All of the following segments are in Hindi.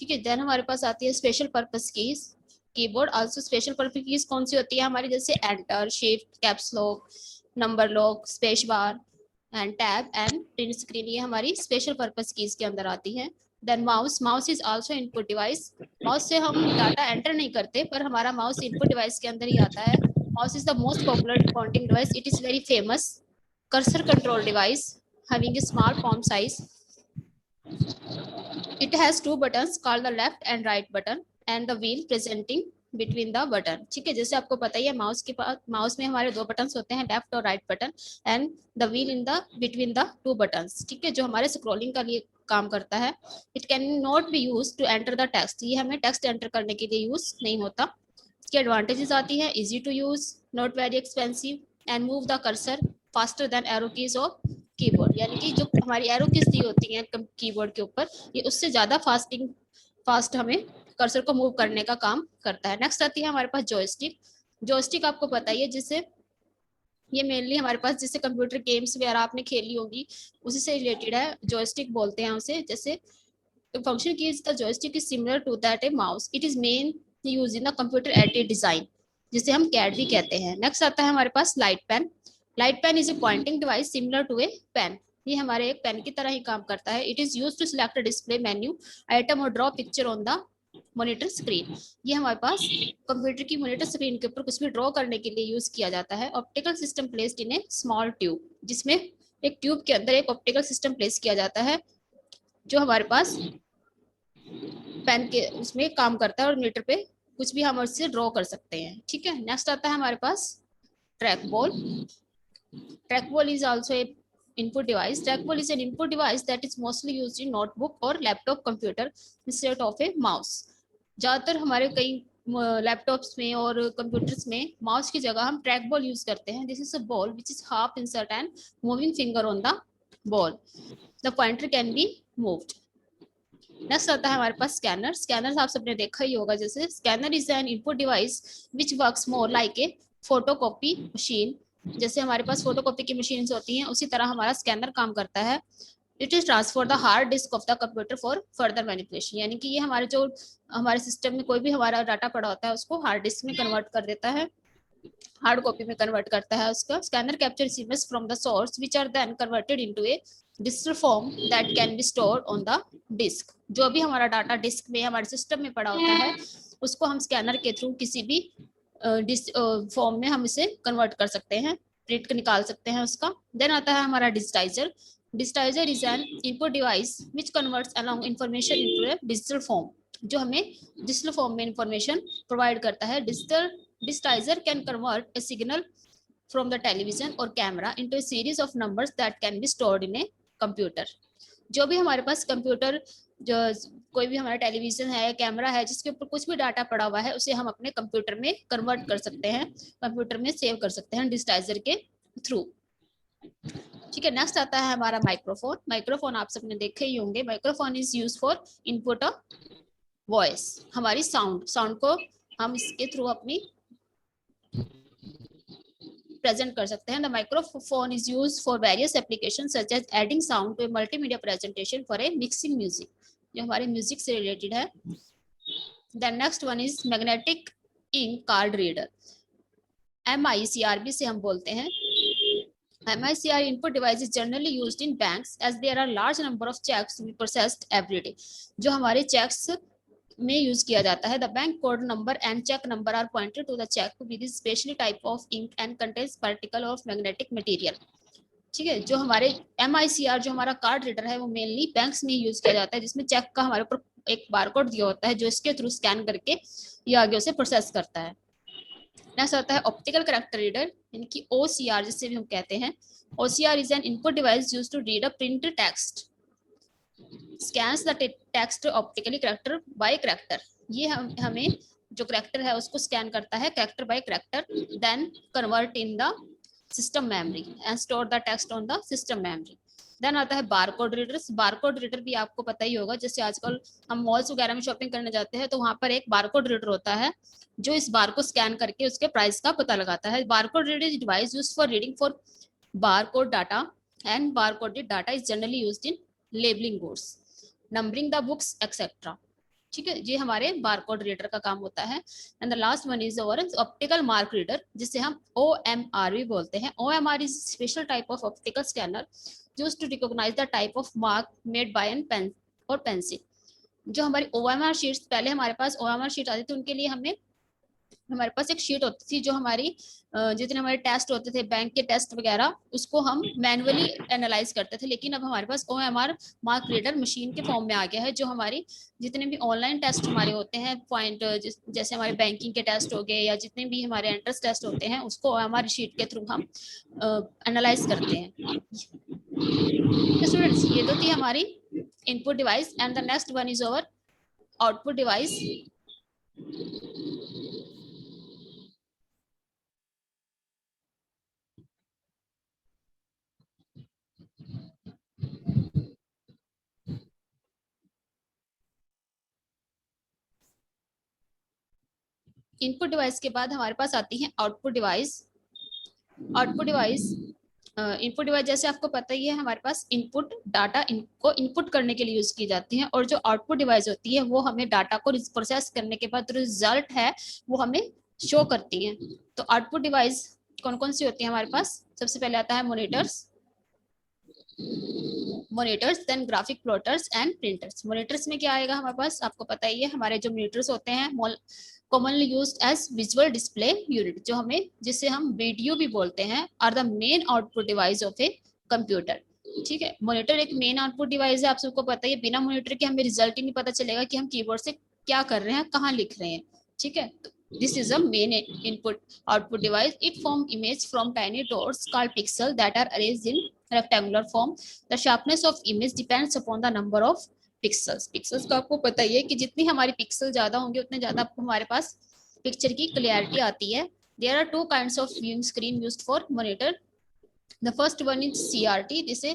ठीक है। देन हमारे पास आती है special purpose keys keyboard. Also special purpose keys कौन सी होती है हमारी, जैसे enter, shift, caps lock, number lock, space bar and tab and print screen, ये हमारी स्पेशल पर्पस कीज के अंदर आती है। Then mouse, mouse is also input device. Mouse से हम डाटा एंटर नहीं करते, पर हमारा माउस इनपुट डिवाइस के अंदर ही आता है। Mouse is the most popular pointing device, it is very famous cursor control device having a small palm size. It has two buttons called the left and right button and the wheel presenting between the button. ठीक है, जैसे आपको पता ही है माउस के पास, माउस में हमारे दो बटन्स होते हैं, लेफ्ट और right button, and the wheel in the between the two buttons. ठीक है, जो हमारे स्क्रॉलिंग का लिए काम करता है। It can not be use to enter the text, ये हमें टेक्स्ट एंटर करने के लिए यूज नहीं होता। इसकी एडवांटेजेस आती है, easy to use, not very expensive and move the cursor faster than arrow keys of keyboard, यानी कि जो हमारी एरो कीज दी होती हैं कीबोर्ड के ऊपर, ये उससे ज्यादा फास्ट हमें कर्सर को मूव करने का काम करता है। नेक्स्ट आती है हमारे पास जॉयस्टिक। जॉयस्टिक आपको पता ही है, जिससे ये मेनली हमारे पास जैसे कंप्यूटर गेम्स वगैरह आपने खेली होगी उसी से रिलेटेड है, जॉयस्टिक बोलते हैं उसे। जैसे function keys the joystick is similar to that a mouse, it is main use in the computer at a design, जिसे हम कैड भी कहते हैं। नेक्स्ट आता है हमारे पास light pen. Light pen is a pointing device similar to a pen, ये हमारे एक पेन की तरह ही काम करता है। It is use to select display menu item और draw picture on the monitor screen, ये हमारे पास कंप्यूटर की मॉनिटर स्क्रीन के ऊपर कुछ भी ड्रॉ करने के लिए यूज किया जाता है। Optical system placed in A small tube, जिसमें एक ट्यूब के अंदर एक ऑप्टिकल सिस्टम प्लेस किया जाता है, जो हमारे पास पेन के उसमें काम करता है और मीटर पे कुछ भी हम उससे ड्रॉ कर सकते हैं। ठीक है, नेक्स्ट आता है हमारे पास track ball. Track ball is also a input device. Trackball is an input device that is mostly used in notebook or laptop computer instead of a mouse. ज्यादातर हमारे कई लैपटॉप्स में और कंप्यूटर्स में माउस की जगह हम ट्रैक बॉल यूज करते हैं। This is a ball which is half insert and moving finger on the ball, the pointer can be moved. Next आता है हमारे पास स्कैनर। स्कैनर आप सबने देखा ही होगा, जैसे scanner is an input device which works more like a photocopy machine. जैसे हमारे पास फोटोकॉपी की मशीन्स होती हैं, उसी तरह हमारा स्कैनर काम करता है। It is transfer the hard disk of the computer for further manipulation, यानी कि ये हमारे जो हमारे सिस्टम में कोई भी हमारा डाटा पड़ा होता है उसको हार्ड डिस्क में कन्वर्ट कर देता है, हार्ड कॉपी में कन्वर्ट करता है उसका। Scanner captures image from the source which are then converted into a digital form that can be stored on the disk. जो भी हमारा डाटा डिस्क में हमारे सिस्टम में पड़ा होता है उसको हम स्कैनर के थ्रू किसी भी फॉर्म में हम इसे कन्वर्ट कर सकते हैं, प्रिंट निकाल सकते हैं उसका। देन आता है हमारा digitiser. Digitiser is an input device which converts along information into a digital form, जो हमें डिजिटल फॉर्म में इंफॉर्मेशन प्रोवाइड करता है। Digitizer can convert a signal from the television or camera into a series of numbers that can be stored in a computer. जो भी हमारे पास कंप्यूटर, जो कोई भी हमारा टेलीविजन है, कैमरा है, जिसके ऊपर कुछ भी डाटा पड़ा हुआ है, उसे हम अपने कंप्यूटर में कन्वर्ट कर सकते हैं, कंप्यूटर में सेव कर सकते हैं डिजिटाइजर के थ्रू। ठीक है, नेक्स्ट आता है हमारा माइक्रोफोन। माइक्रोफोन आप सबने देखे ही होंगे। Microphone is use for input of voice, हमारी साउंड को हम इसके थ्रू अपनी प्रेजेंट कर सकते हैं। The microphone is used for various applications such as adding sound to a multimedia presentation for a mixing music, जो हमारे म्यूजिक से रिलेटेड है। Then next one is magnetic ink card reader, MICRB से हम बोलते हैं। MICR input device is generally used in banks as there are large number of checks to be processed every day, जो हमारे चेक्स में यूज किया जाता है। The bank code number and cheque number are pointed to the cheque with specially type of ink and contains particle of magnetic material. ठीक है, जो हमारे MICR जो हमारा कार्ड रीडर है वो मेनली बैंक्स में यूज किया जाता है, जिसमें चेक का हमारे ऊपर एक बारकोड दिया होता है, जो इसके थ्रू स्कैन करके ये आगे उसे प्रोसेस करता है। नेक्स्ट आता है ऑप्टिकल कैरेक्टर रीडर, यानी कि OCR जिसे भी हम कहते हैं। OCR is an input device used to read a print text, scans the text optically character by character. ये हमें जो कैरेक्टर है उसको स्कैन करता है character by character, then convert in the system memory and store the text on the system memory. देन आता है बारकोड रीडर्स। बारकोड रीडर भी आपको पता ही होगा, जैसे आजकल हम मॉल्स वगैरह में शॉपिंग करने जाते हैं तो वहां पर एक बारकोड रीडर होता है जो इस बार को स्कैन करके उसके प्राइस का पता लगाता है। Barcode reader is device used for reading for barcode data and barcoded data is generally used in labelling goods, numbering the books etcetera. ठीक है, ये हमारे बारकोड रीडर का काम होता है। And the last one is our optical mark reader, जिसे हम OMR भी बोलते हैं। OMR is special type of optical scanner used to recognise the type of mark made by an pen और पेंसिल। जो हमारी OMR शीट्स, पहले हमारे पास OMR शीट आती थी, उनके लिए हमारे पास एक शीट होती थी जो हमारी जितने हमारे टेस्ट होते थे, बैंक के टेस्ट वगैरह, उसको हम मैनुअली एनालाइज करते थे। लेकिन अब हमारे पास OMR मार्क रीडर मशीन के फॉर्म में आ गया है, जो हमारी जितने भी ऑनलाइन टेस्ट हमारे होते हैं, पॉइंट जैसे हमारे बैंकिंग के टेस्ट हो गए या जितने भी हमारे एंट्रेंस टेस्ट होते हैं, उसको OMR शीट के थ्रू हम एनालाइज करते हैं। स्टूडेंट्स, ये तो थी हमारी input device and the next one is our output device. Input device के बाद हमारे पास आती है output device. Output device, input device जैसे आपको पता ही है, हमारे पास इनपुट डाटा इनको इनपुट करने के लिए यूज की जाती है, और जो आउटपुट डिवाइस होती है वो हमें डाटा को प्रोसेस करने के बाद रिजल्ट है वो हमें शो करती है। तो आउटपुट डिवाइस कौन कौन सी होती है हमारे पास? सबसे पहले आता है monitors, then graphic plotters and printers. Monitors में क्या आएगा हमारे पास? आपको पता ही है, हमारे जो मॉनिटर्स होते हैं commonly used as visual display unit, जो हमें, जिसे हम वीडियो भी बोलते हैं, are the main output device of a computer। ठीक है, मॉनिटर एक मेन आउटपुट डिवाइस है, आप सबको पता है। बिना मॉनिटर के हमें रिजल्ट ही नहीं पता चलेगा कि हम कीबोर्ड से क्या कर रहे हैं, कहाँ लिख रहे हैं। ठीक है, this is a main input output device. It form image from tiny dots called pixel that are arranged in rectangular form. The sharpness of image depends upon the number of pixels. Pixels का आपको पता ही है कि जितनी हमारी पिक्सल ज्यादा होंगे उतने ज्यादा हमारे पास पिक्चर की क्लियरिटी आती है। There are two kinds of viewing screen used for monitor. The first one is CRT, जिसे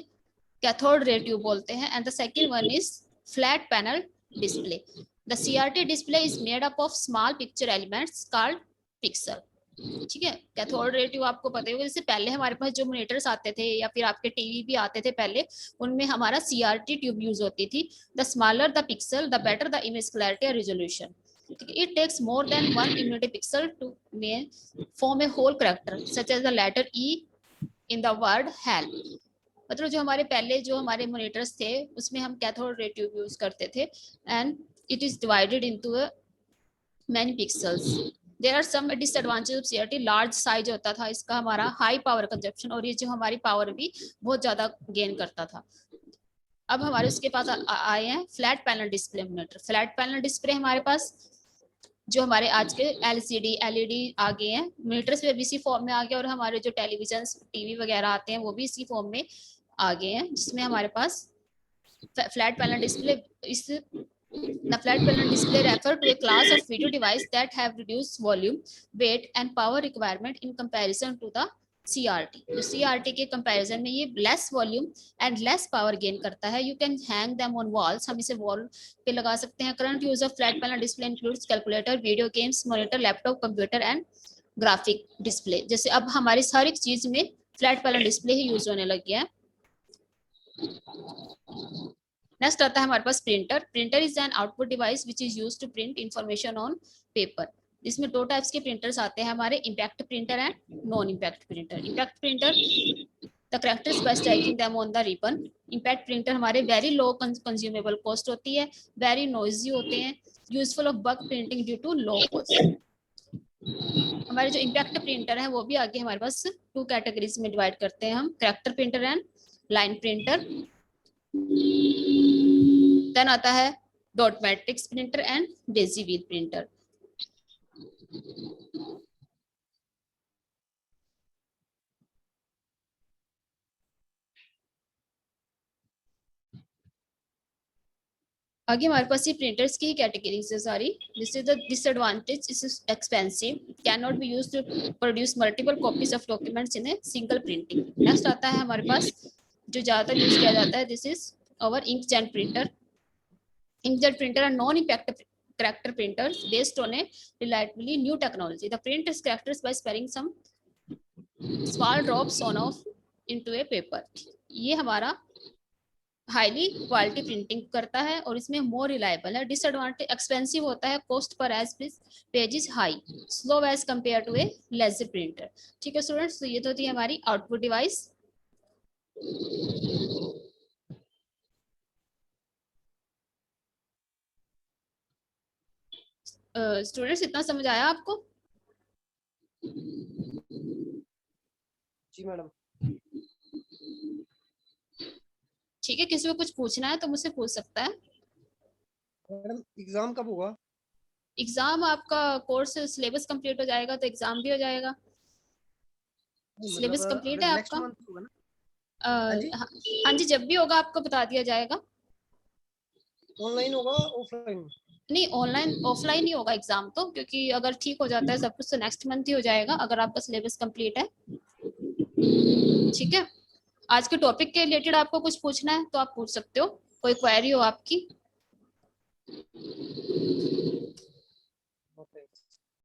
cathode ray tube बोलते हैं, and the second one is flat panel display. The CRT display is made up of small picture elements called pixel. ठीक है, कैथोड रे ट्यूब आपको पता होगा, जैसे पहले हमारे पास जो मॉनिटर्स आते थे या फिर आपके टीवी भी आते थे पहले, उनमें हमारा CRT ट्यूब यूज होती थी। The smaller the pixel the better the image clarity और resolution. It takes more than one unit pixel to form a whole character, such as the letter E in the word hell. मतलब जो हमारे पहले जो हमारे मॉनिटर्स थे उसमें हम कैथोड रे ट्यूब यूज करते थे, and it is divided into many pixels. There are some disadvantages of CRT. Large size होता था इसका, हमारा हाई पावर कंजप्शन, और ये जो हमारी पावर भी बहुत ज्यादा गेन करता था। अब हमारे उसके पास आए हैं flat panel display monitor. Flat panel display हमारे पास जो हमारे आज के LCD LED आ गए हैं, मॉनिटर्स भी इसी फॉर्म में आ गए, और हमारे जो टेलीविजन टीवी वगैरह आते हैं वो भी इसी फॉर्म में आ गए हैं, जिसमें हमारे पास फ्लैट पैनल डिस्प्ले इस The flat panel display refer to a class of video device that have reduced volume, weight and power requirement in comparison to the CRT. तो CRT के comparison में ये less volume and less power gain करता है. You can hang them on walls. हम इसे wall पे लगा सकते हैं. Current use of flat panel display includes calculator, video games, monitor, laptop, computer and graphic display. जैसे अब हमारी हर एक चीज में flat panel display ही use होने लग गया है. नेक्स्ट आता है हमारे पास printer. Printer is an output device which is used to print information on paper. इसमें दो टाइप्स के प्रिंटर्स आते हैं हमारे, impact printer and non impact printer. Impact printer the characters by striking them on the ribbon. Impact printer हमारे वेरी लो कंज्यूमेबल कॉस्ट होती है, वेरी नॉइजी होते हैं, useful of bulk printing due to low cost. हमारे जो इम्पैक्ट प्रिंटर है वो भी आगे हमारे पास टू कैटेगरीज में डिवाइड करते हैं हम, character printer and line printer. Then आता है dot matrix printer and daisy wheel printer. आगे हमारे पास ये प्रिंटर्स की कैटेगरीज है सारी। This is the disadvantage, is expensive, can not be used to produce multiple copies of documents in a single printing. Next आता है हमारे पास जो ज्यादातर यूज किया जाता है, this is our inkjet printer. Inkjet printer are non-impact character printers based on a relatively new technology. The print is characterized by sparing some small drops on off into a paper. ये हमारा हाईली क्वालिटी प्रिंटिंग करता है और इसमें मोर रिलायबल है। डिसएडवांटेज एक्सपेंसिव होता है, कॉस्ट पर as page is high, slow as compare to a laser printer. ठीक है स्टूडेंट्स, तो ये तो थी हमारी आउटपुट डिवाइस। स्टूडेंट्स इतना समझ आया आपको? जी मैडम। ठीक है, किसी को कुछ पूछना है तो मुझसे पूछ सकता है। मैडम एग्जाम कब होगा? एग्जाम आपका कोर्स सिलेबस कंप्लीट हो जाएगा तो एग्जाम भी हो जाएगा। सिलेबस कंप्लीट है नेक्स्ट आपका? मंथ होगा ना? हाँ जी। हाँ हाँ जी, जब भी होगा आपको बता दिया जाएगा। ऑनलाइन होगा ऑफलाइन? नहीं, ऑनलाइन ऑफलाइन ही होगा एग्जाम तो, क्योंकि अगर ठीक हो जाता है सब कुछ तो नेक्स्ट मंथ ही हो जाएगा, अगर आपका सिलेबस कंप्लीट है। ठीक है, आज के टॉपिक के रिलेटेड आपको कुछ पूछना है तो आप पूछ सकते हो, कोई क्वेरी हो आपकी।